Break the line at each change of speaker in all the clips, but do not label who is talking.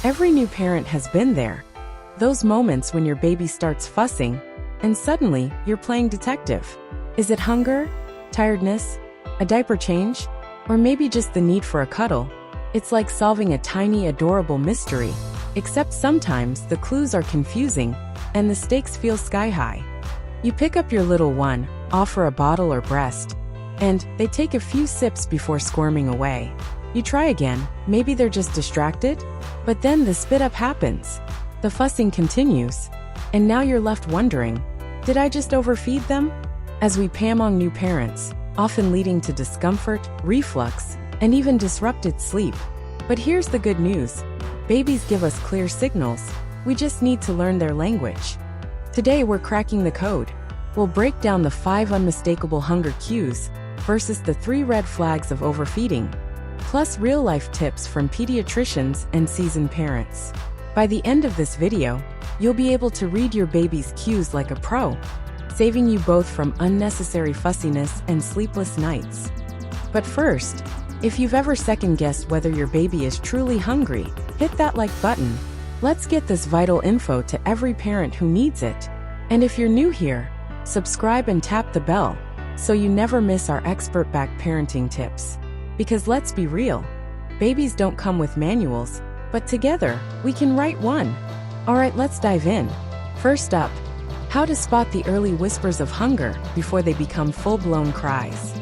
Every new parent has been there. Those moments when your baby starts fussing, and suddenly you're playing detective. Is it hunger? Tiredness? A diaper change? Or maybe just the need for a cuddle? It's like solving a tiny, adorable mystery. Except sometimes the clues are confusing, and the stakes feel sky-high. You pick up your little one, offer a bottle or breast, and they take a few sips before squirming away. You try again, maybe they're just distracted? But then the spit-up happens. The fussing continues. And now you're left wondering, did I just overfeed them? As we pam on new parents, often leading to discomfort, reflux, and even disrupted sleep. But here's the good news. Babies give us clear signals. We just need to learn their language. Today we're cracking the code. We'll break down the 5 unmistakable hunger cues versus the 3 red flags of overfeeding, plus real-life tips from pediatricians and seasoned parents. By the end of this video, you'll be able to read your baby's cues like a pro, saving you both from unnecessary fussiness and sleepless nights. But first, if you've ever second-guessed whether your baby is truly hungry, hit that like button. Let's get this vital info to every parent who needs it. And if you're new here, subscribe and tap the bell so you never miss our expert-backed parenting tips. Because let's be real, babies don't come with manuals, but together, we can write one. Alright, let's dive in. First up, how to spot the early whispers of hunger before they become full-blown cries.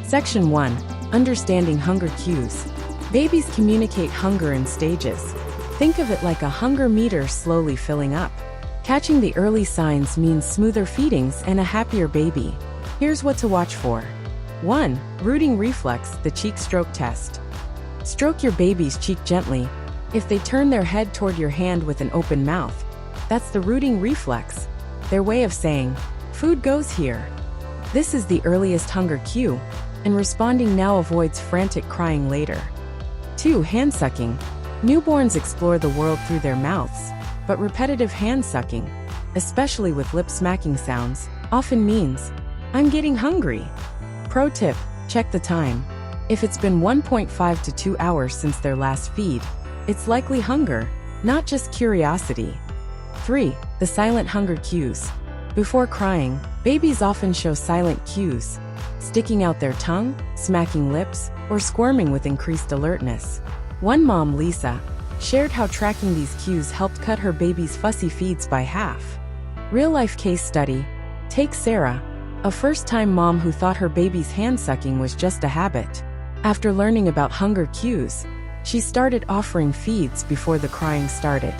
Section 1. Understanding hunger cues. Babies communicate hunger in stages. Think of it like a hunger meter slowly filling up. Catching the early signs means smoother feedings and a happier baby. Here's what to watch for. 1. Rooting reflex, the cheek stroke test. Stroke your baby's cheek gently. If they turn their head toward your hand with an open mouth, that's the rooting reflex, their way of saying, food goes here. This is the earliest hunger cue, and responding now avoids frantic crying later. 2. Hand sucking. Newborns explore the world through their mouths, but repetitive hand sucking, especially with lip smacking sounds, often means, I'm getting hungry. Pro tip, check the time. If it's been 1.5 to 2 hours since their last feed, it's likely hunger, not just curiosity. 3. The silent hunger cues. Before crying, babies often show silent cues, sticking out their tongue, smacking lips, or squirming with increased alertness. One mom, Lisa, shared how tracking these cues helped cut her baby's fussy feeds by half. Real-life case study. Take Sarah, a first-time mom who thought her baby's hand-sucking was just a habit. After learning about hunger cues, she started offering feeds before the crying started.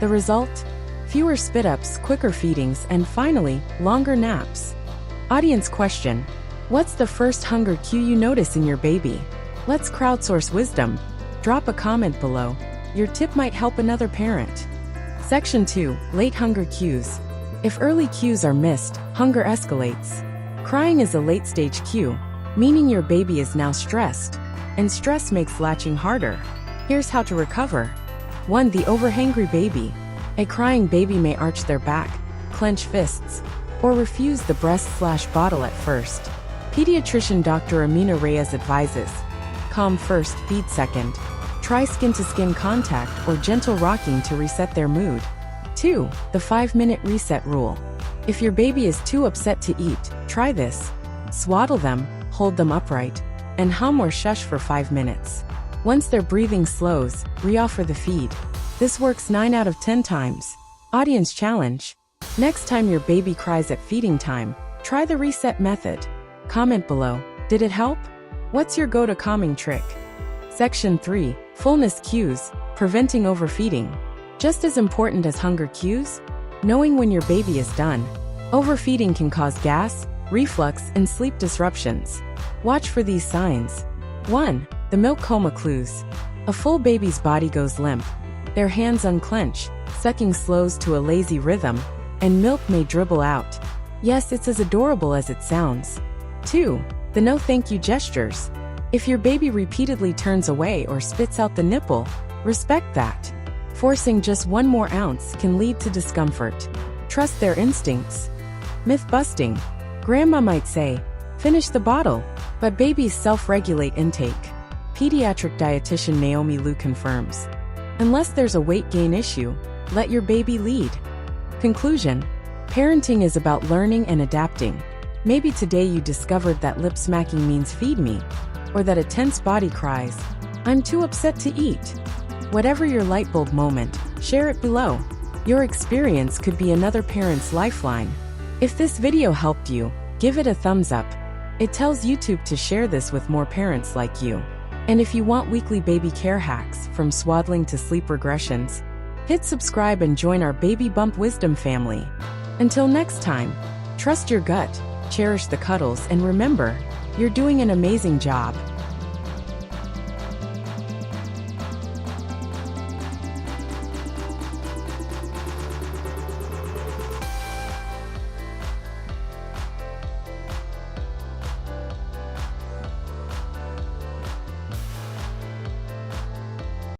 The result? Fewer spit-ups, quicker feedings, and finally, longer naps. Audience question. What's the first hunger cue you notice in your baby? Let's crowdsource wisdom. Drop a comment below. Your tip might help another parent. Section 2. Late hunger cues. If early cues are missed, hunger escalates. Crying is a late-stage cue, meaning your baby is now stressed, and stress makes latching harder. Here's how to recover. 1. The overhangry baby. A crying baby may arch their back, clench fists, or refuse the breast/bottle at first. Pediatrician Dr. Amina Reyes advises, calm first, feed second. Try skin-to-skin contact or gentle rocking to reset their mood. 2. The 5-minute reset rule. If your baby is too upset to eat, try this. Swaddle them, hold them upright, and hum or shush for 5 minutes. Once their breathing slows, re-offer the feed. This works 9 out of 10 times. Audience challenge. Next time your baby cries at feeding time, try the reset method. Comment below. Did it help? What's your go-to calming trick? Section 3. Fullness cues. Preventing overfeeding. Just as important as hunger cues, knowing when your baby is done. Overfeeding can cause gas, reflux, and sleep disruptions. Watch for these signs. 1. The milk coma clues. A full baby's body goes limp. Their hands unclench, sucking slows to a lazy rhythm, and milk may dribble out. Yes, it's as adorable as it sounds. 2. The no thank you gestures. If your baby repeatedly turns away or spits out the nipple, respect that. Forcing just 1 more ounce can lead to discomfort. Trust their instincts. Myth busting. Grandma might say, finish the bottle, but babies self-regulate intake. Pediatric dietitian Naomi Liu confirms. Unless there's a weight gain issue, let your baby lead. Conclusion: parenting is about learning and adapting. Maybe today you discovered that lip smacking means feed me, or that a tense body cries, I'm too upset to eat. Whatever your light bulb moment, share it below. Your experience could be another parent's lifeline. If this video helped you, give it a thumbs up. It tells YouTube to share this with more parents like you. And if you want weekly baby care hacks, from swaddling to sleep regressions, hit subscribe and join our Baby Bump Wisdom family. Until next time, trust your gut, cherish the cuddles, and remember, you're doing an amazing job.